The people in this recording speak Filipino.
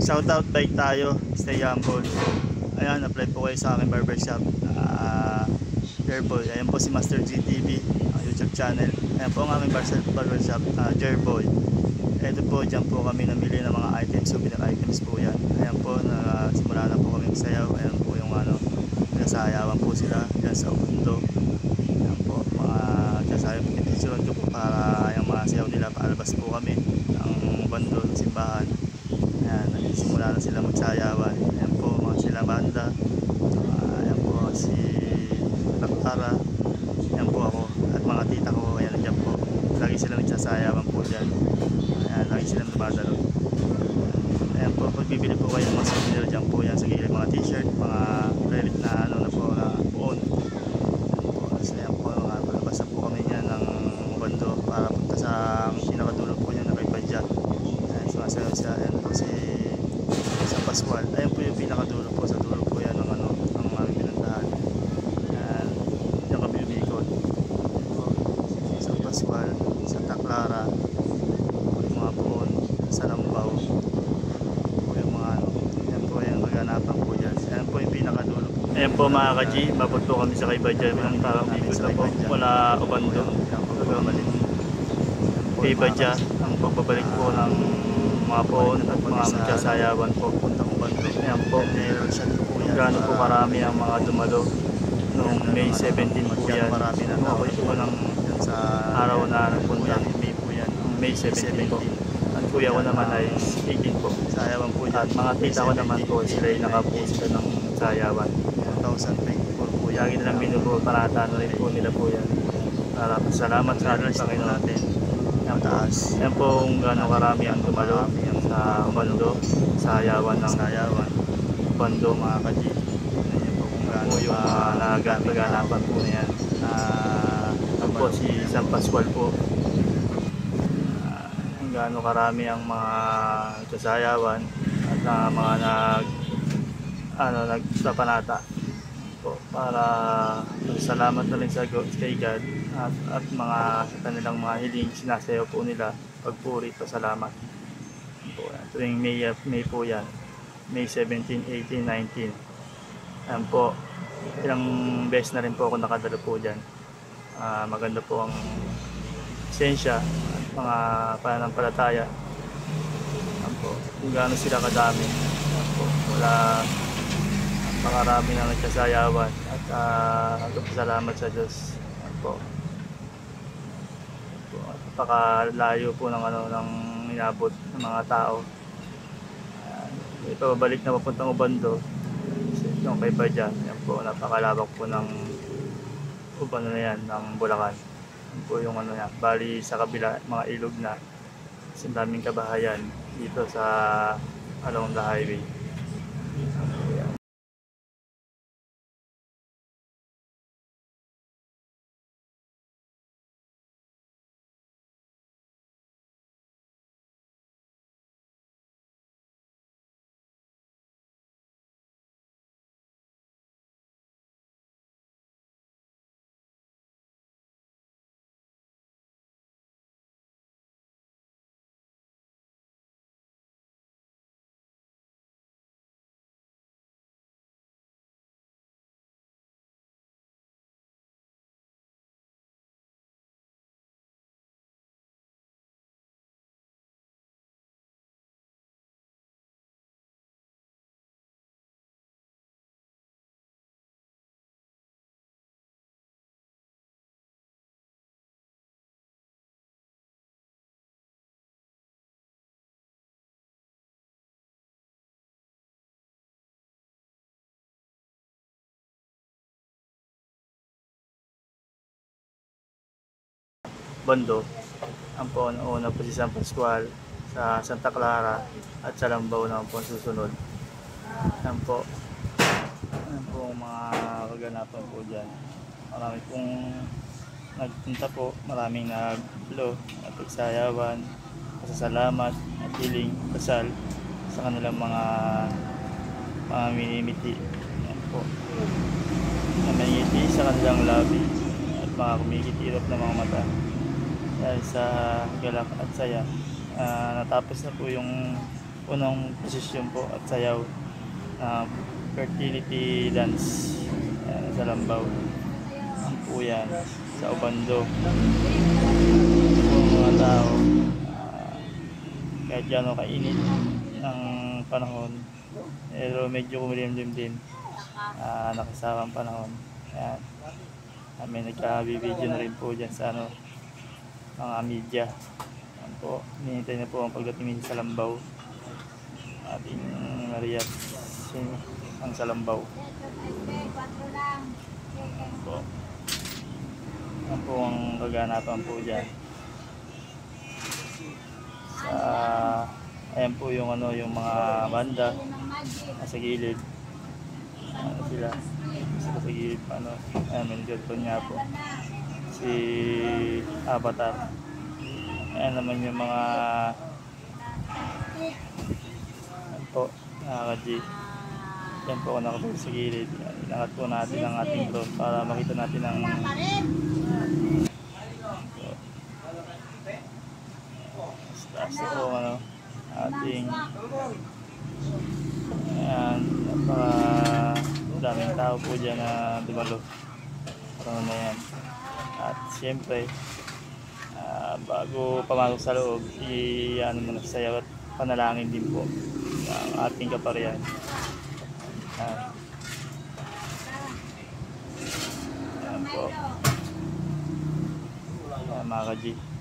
Shoutout bike tayo, stay humble. Ayan, apply po kayo sa aking barbershop. Jerboy, ayan po si Master GTV, ang YouTube channel. Ayan po ang aming barbershop, Jerboy. Ito po, dyan po kami namili ng mga items, souvenir items po yan. Ayan po, simula na po kami sayaw. Ayan po yung nasayawan po sila dyan sa Ubuntu. Ayan po, mga kasayaw, pinipicturean ko po para yung mga sayaw nila, paalabas po kami ng bando ng simbahan. Ayan, nagsimula na sila magsayawan. Ayan po, mga sila banda. Ayan po, si Tara. Ayan po ako, at mga tita ko, ayan dyan po. Lagi sila nagsasayawan po dyan. Ayan, lagi sila dumadalo. Ayan po, pagbibili po kayo ng mga souvenir dyan po yan sa gilid, mga t-shirt, mga relic na na po na buon. Ayan po, so ayan po, palabas na po kami niyan ng bando para punta sa pinakadulo po niya na kay Padya. Ayan, sumasayaw siya. Ayan po si San Pascual. Ayan po yung pinakadulo po, sa dulo po yan ng ng aming pinuntahan. Ayan, diyan kami umikot. Ayan po, San Pascual, Santa Clara, yung mga buon, sa Lambaw. Ayan po yung maganapan po dyan. Ayan po yung pinakadulo po. Ayan po mga ka-G, babot po kami sa kay Badya. Parang ikot na po, wala Ubando. Kay Badya, ang pagbabalik po ng mga poon at mga magsasayawan po. Ayan po, gaano po karami ang mga dumalo noong May 17 po yan. Ako ito po ng araw na nagpunta. May 17 po. Ang kuya ko naman ay 18 po. Sayawan po dyan. At mga tita ko naman po, sila ay nakapusta ng sayawan. 2024 po. Lagi nilang binubuo, panatano rin po nila po yan. Salamat sa ating Panginoon natin. Yan taas. Yan po kung gano'ng karami ang dumalo sa bando, sayawan ng bando mga ka-G. Yan po kung gano'n yung naganapan po na yan. Yan po si San Pascual po. Gaano karami ang mga sasayawan at mga nagsapanata po para salamat na rin sa kay God at mga kanilang mga hiling sinasayaw po nila, pagpuri, pasalamat po. Tuwing May po yan, May 17, 18, 19. Ayan po, ilang beses na rin po ako nakadalo po dyan. Maganda po ang esensya at mga pananampalataya. Ayan po, kung gaano sila kadami. Ayan po, wala makarami na nagsasayawan at salamat sa Diyos. Ayan po, napakalayo po ng ng inabot ng mga tao. Ito balik na papuntang Ubando yung kay Badya. Ayan po, napakalawak po ng Ubando na yan, ng Bulacan. Ayan po yung yan, bali sa kabila mga ilog na, kasi daming kabahayan dito sa along the highway. Bando, ang po una po si San Pascual, sa Santa Clara at sa Lambaw na po susunod. Yan po mga kaganapan po dyan. Marami pong nagpunta po, maraming naglo at nagsayawan, pasasalamat at hiling, pasal sa kanilang mga minimiti. Yan po, na may sa kanilang labi at mga kumikitirap ng mga mata dahil sa galak at saya. Natapos na po yung unang posisyon po at sayaw na fertility dance. Ayan, sa Lambaw. Yan po yan. Sa Obando. Po mga tao. Kahit gano'n kainit ng panahon. Pero medyo kumilimlim din. Nakasarang panahon. Ayan. May nagka-video na rin po dyan sa mga media. Ayan po. Hinihintay na po ang pagdating sa Lambaw. Ating Maria ang Salambaw. Ayan po. Ayan po ang kaganapan po dyan. Ayan po yung yung mga banda nasa gilid. Sila sa gilid pa ayan, may nagkatron nga po si Avatar. Ayan naman yung mga ayan po, nakaka-G. Yan po ako nakatulog sa gilid. Inangat po natin ang ating drone para makita natin ang taas po ating ayan, daming tao po dyan na dumalo parang na yan. At siyempre bago pamasok sa loob muna sayaw at panalangin din po ang ating kaparian. Ayan po. Ayan mga ka-G.